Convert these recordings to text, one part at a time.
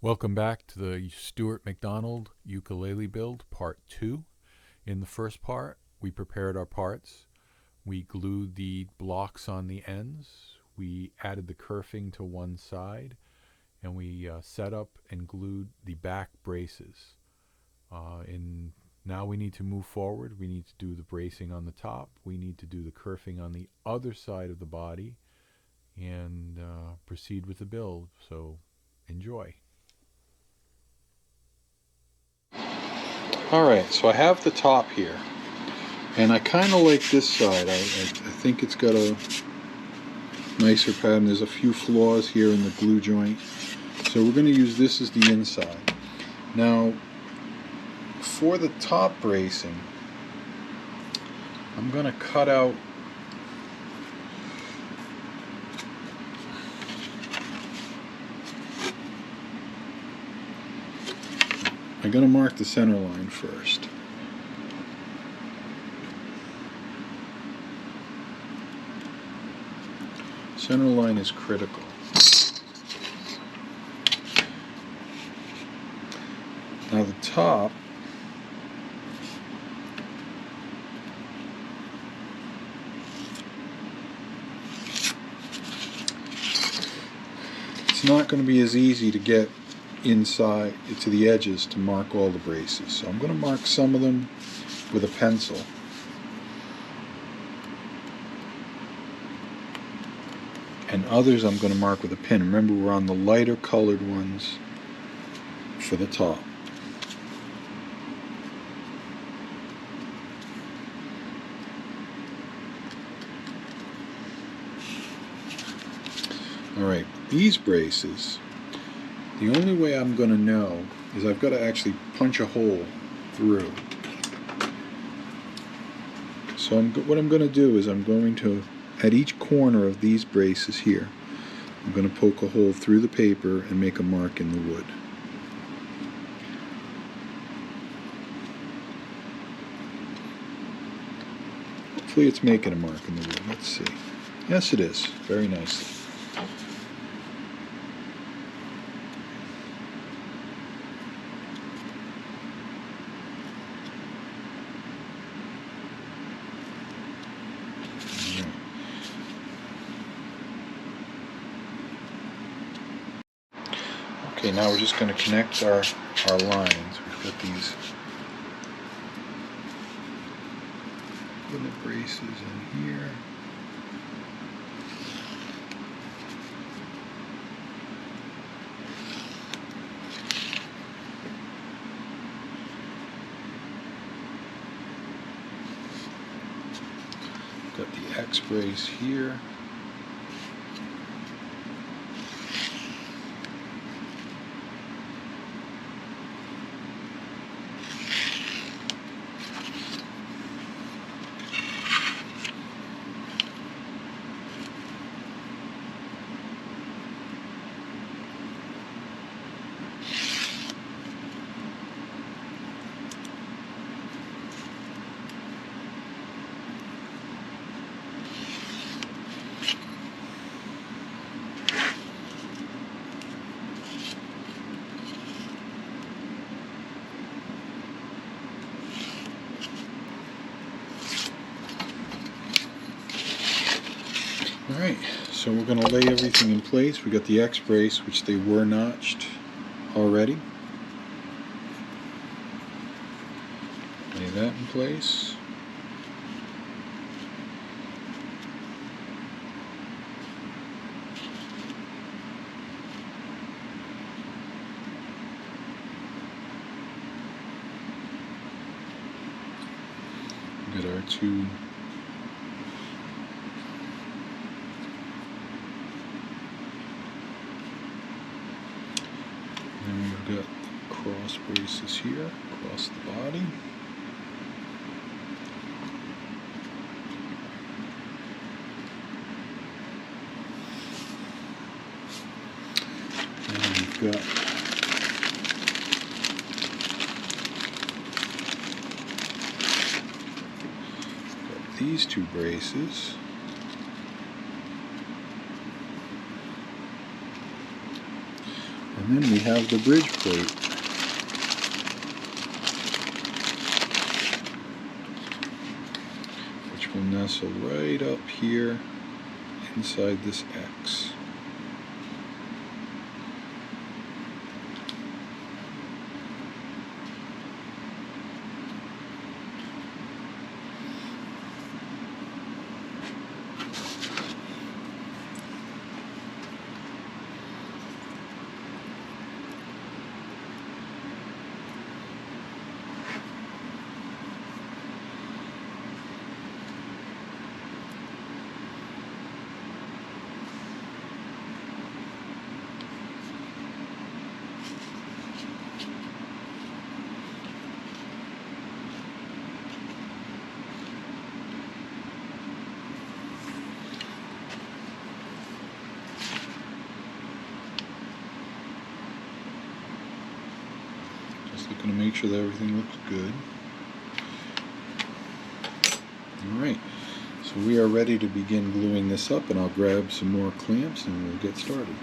Welcome back to the Stuart McDonald ukulele build part 2. In the first part, we prepared our parts. We glued the blocks on the ends. We added the kerfing to one side, and we set up and glued the back braces. In Now we need to move forward. We need to do the bracing on the top. We need to do the kerfing on the other side of the body, and proceed with the build. So enjoy. Alright, so I have the top here, and I kind of like this side. I think it's got a nicer pattern. There's a few flaws here in the glue joint, so we're going to use this as the inside. Now, for the top bracing, I'm going to cut out I'm going to mark the center line first. Center line is critical. Now the top, it's not going to be as easy to get inside to the edges to mark all the braces. So I'm going to mark some of them with a pencil. And others I'm going to mark with a pen. Remember, we're on the lighter colored ones for the top. Alright, these braces, the only way I'm going to know is I've got to actually punch a hole through. So what I'm going to do is I'm going to, at each corner of these braces here, I'm going to poke a hole through the paper and make a mark in the wood. Hopefully it's making a mark in the wood. Let's see. Yes, it is. Very nicely. Okay, now we're just going to connect our lines. We've got these little braces in here. Got the X brace here. Alright, so we're going to lay everything in place. We got the X brace, which they were notched already. Lay that in place. We got our two We've got cross braces here across the body. And we've got these two braces. And then we have the bridge plate. Which will nestle right up here inside this X. Just looking to make sure that everything looks good. Alright, so we are ready to begin gluing this up, and I'll grab some more clamps and we'll get started.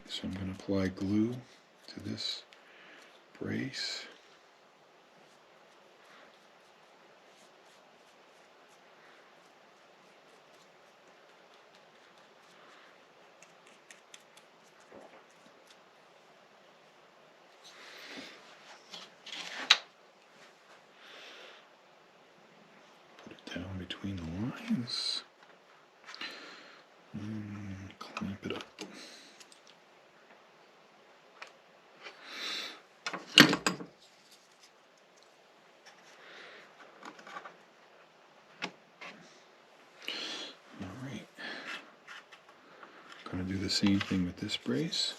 So I'm going to apply glue to this brace. Down between the lines and clamp it up. Alright, going to do the same thing with this brace.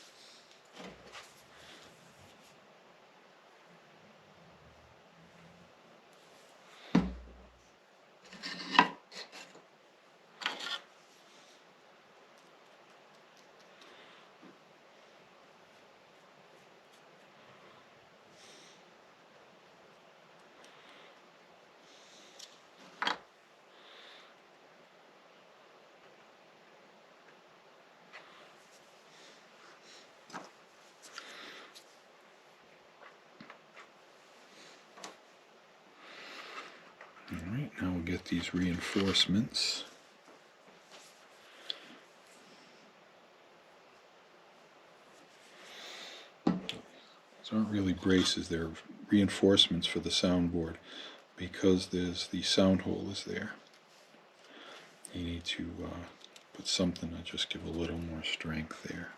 Alright, now we'll get these reinforcements. These aren't really braces, they're reinforcements for the soundboard, because there's the sound hole is there. You need to put something to just give a little more strength there.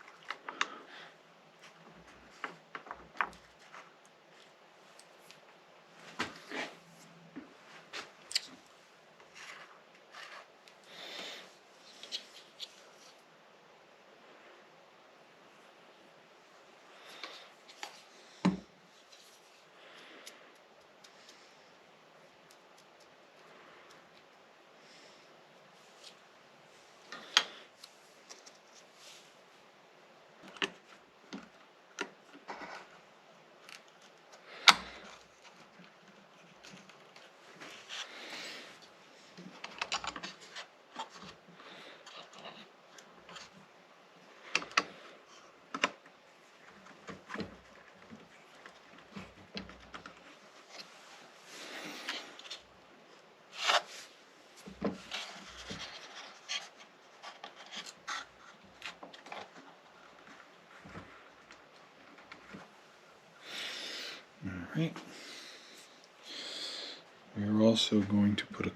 Alright, we're also going to put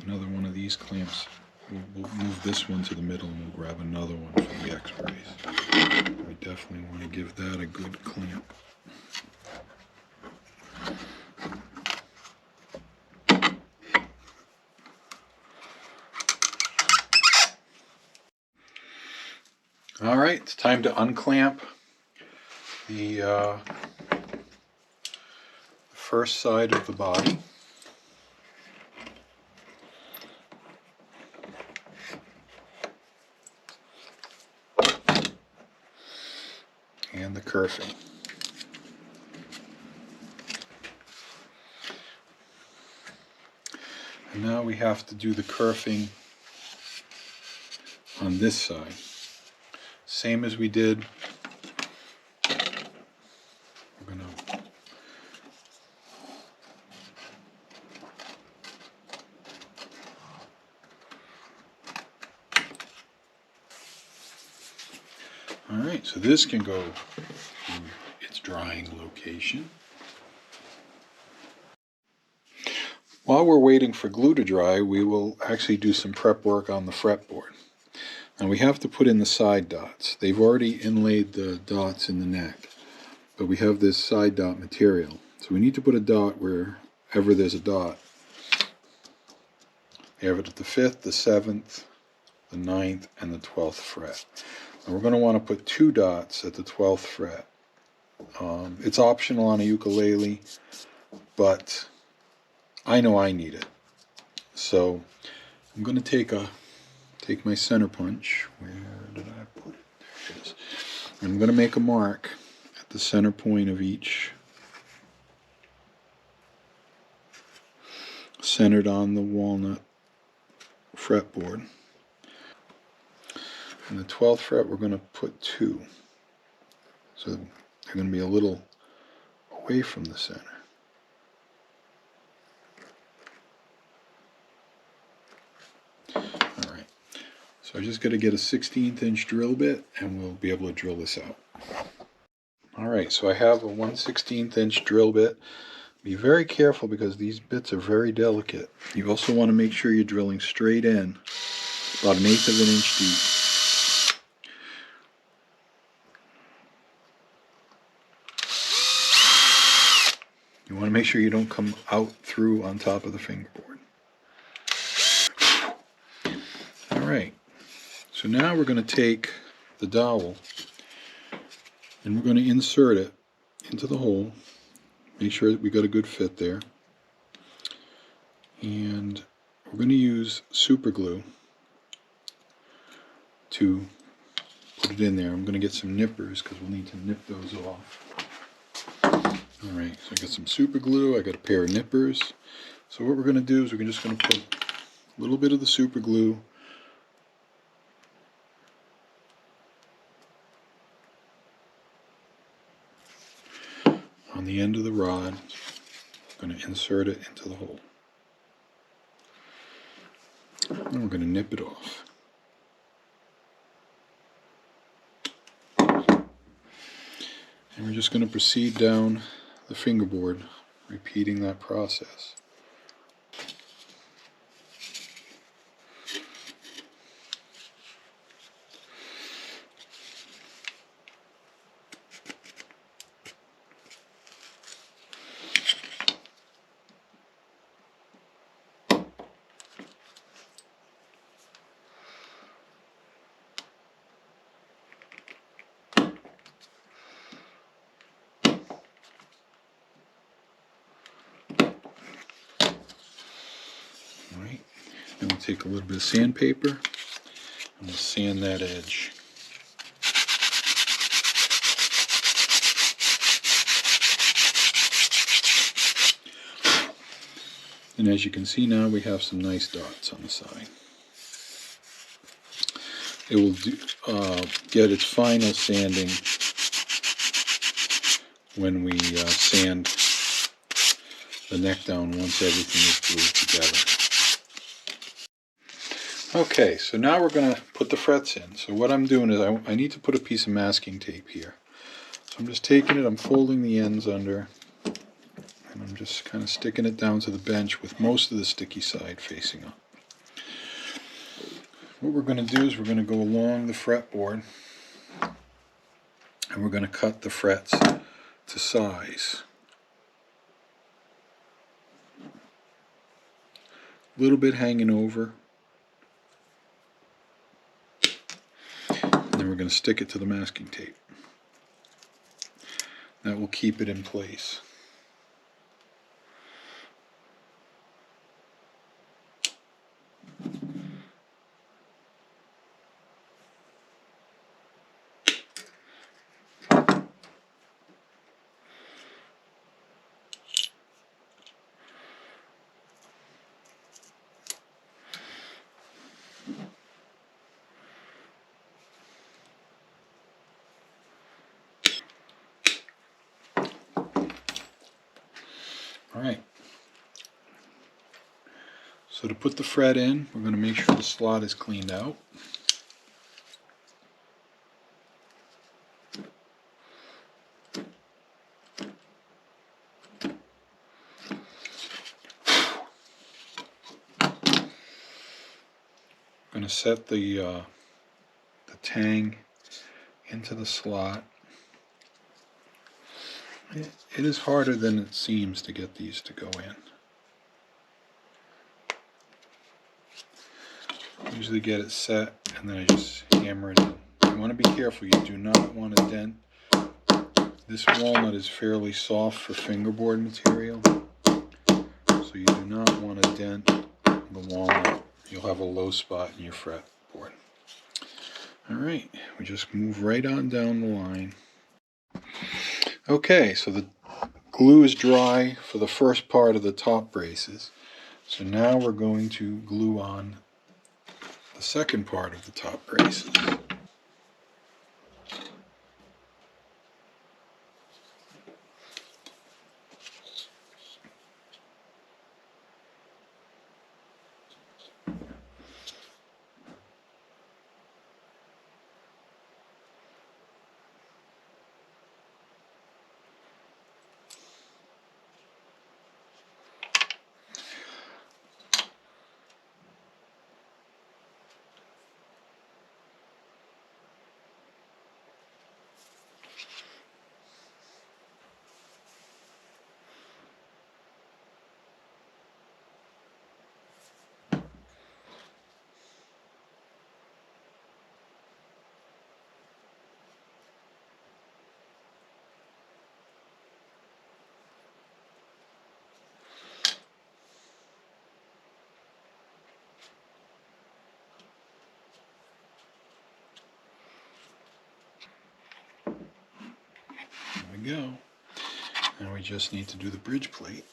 another one of these clamps. We'll move this one to the middle and we'll grab another one for the X brace. We definitely want to give that a good clamp. Alright, it's time to unclamp the first side of the body. And the kerfing. And now we have to do the kerfing on this side. Same as we did Alright, so this can go to its drying location. While we're waiting for glue to dry, we will actually do some prep work on the fretboard. Now we have to put in the side dots. They've already inlaid the dots in the neck, but we have this side dot material. So we need to put a dot wherever there's a dot. We have it at the 5th, the 7th, the 9th, and the 12th fret. And we're going to want to put 2 dots at the 12th fret. It's optional on a ukulele, but I know I need it. So I'm going to take my center punch. Where did I put it? There it is. I'm going to make a mark at the center point of each, centered on the walnut fretboard. And the 12th fret we're going to put 2. So they're going to be a little away from the center. Alright, so I just got to get a 1/16 inch drill bit and we'll be able to drill this out. Alright, so I have a 1/16 inch drill bit. Be very careful because these bits are very delicate. You also want to make sure you're drilling straight in, about 1/8 of an inch deep. You want to make sure you don't come out through on top of the fingerboard. Alright, so now we're going to take the dowel and we're going to insert it into the hole. Make sure that we got a good fit there. And we're going to use super glue to put it in there. I'm going to get some nippers because we'll need to nip those off. Alright, so I got some super glue, I got a pair of nippers. So what we're going to do is we're just going to put a little bit of the super glue on the end of the rod. I'm going to insert it into the hole. And we're going to nip it off. And we're just going to proceed down the fingerboard, repeating that process. Alright, then we'll take a little bit of sandpaper and we'll sand that edge. And as you can see now, we have some nice dots on the side. It will get its final sanding when we sand the neck down once everything is glued together. Okay, so now we're going to put the frets in. So what I'm doing is I need to put a piece of masking tape here. So I'm just taking it, I'm folding the ends under, and I'm just kind of sticking it down to the bench with most of the sticky side facing up. What we're going to do is we're going to go along the fretboard and we're going to cut the frets to size. A little bit hanging over. And then we're going to stick it to the masking tape. That will keep it in place. Alright, so to put the fret in, we're going to make sure the slot is cleaned out. to set the tang into the slot. It is harder than it seems to get these to go in. Usually get it set and then I just hammer it in. You want to be careful, you do not want to dent. This walnut is fairly soft for fingerboard material, so you do not want to dent the walnut. You'll have a low spot in your fretboard. Alright, we just move right on down the line. Okay, so the glue is dry for the first part of the top braces. So now we're going to glue on the second part of the top braces. There we go. Now we just need to do the bridge plate.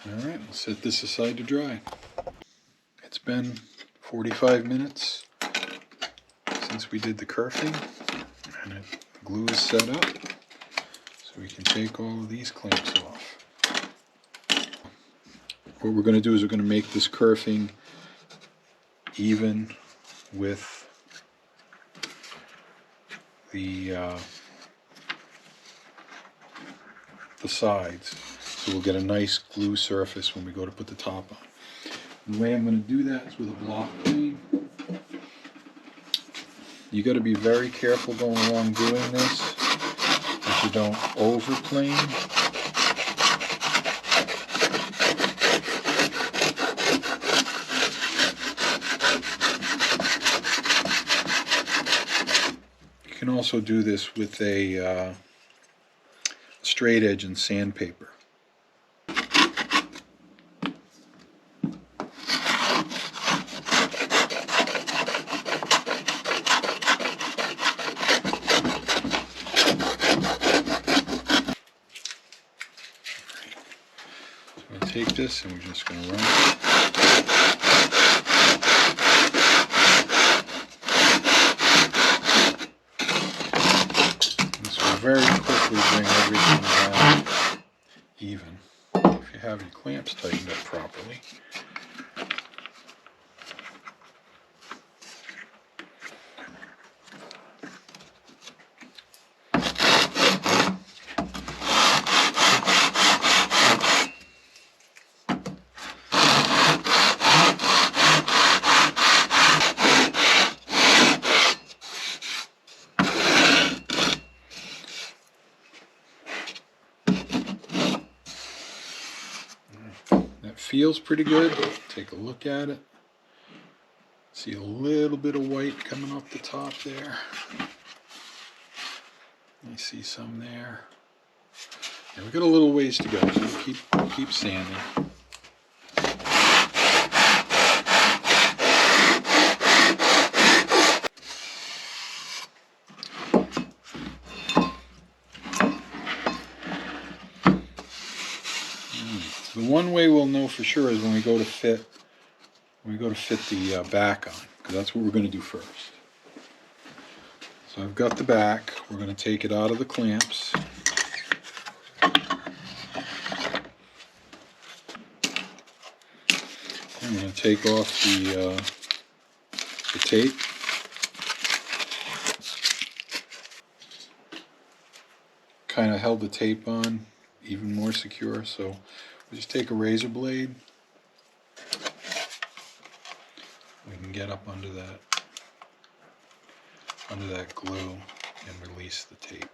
Alright, we'll set this aside to dry. It's been 45 minutes since we did the kerfing, and the glue is set up, so we can take all of these clamps off. What we're going to do is we're going to make this kerfing even with the sides. So we'll get a nice glue surface when we go to put the top on. And the way I'm going to do that is with a block plane. You got to be very careful going along doing this, that you don't overplane. You can also do this with a straight edge and sandpaper. Take this and we're just going to run it. This will very quickly bring everything down even if you have your clamps tightened up properly. Feels pretty good. Take a look at it. See a little bit of white coming off the top there. You see some there. And we've got a little ways to go, so we'll keep sanding. The one way we'll know for sure is when we go to fit the back on, because that's what we're going to do first. So I've got the back. We're going to take it out of the clamps. I'm going to take off the tape. Kind of held the tape on even more secure, so we just take a razor blade. We can get up under that glue and release the tape.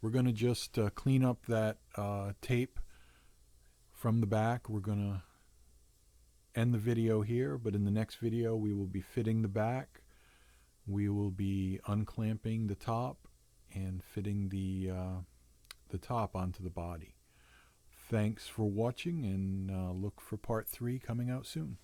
We're going to just clean up that tape from the back. We're going to end the video here, but in the next video we will be fitting the back. We will be unclamping the top and fitting the top onto the body. Thanks for watching, and look for part 3 coming out soon.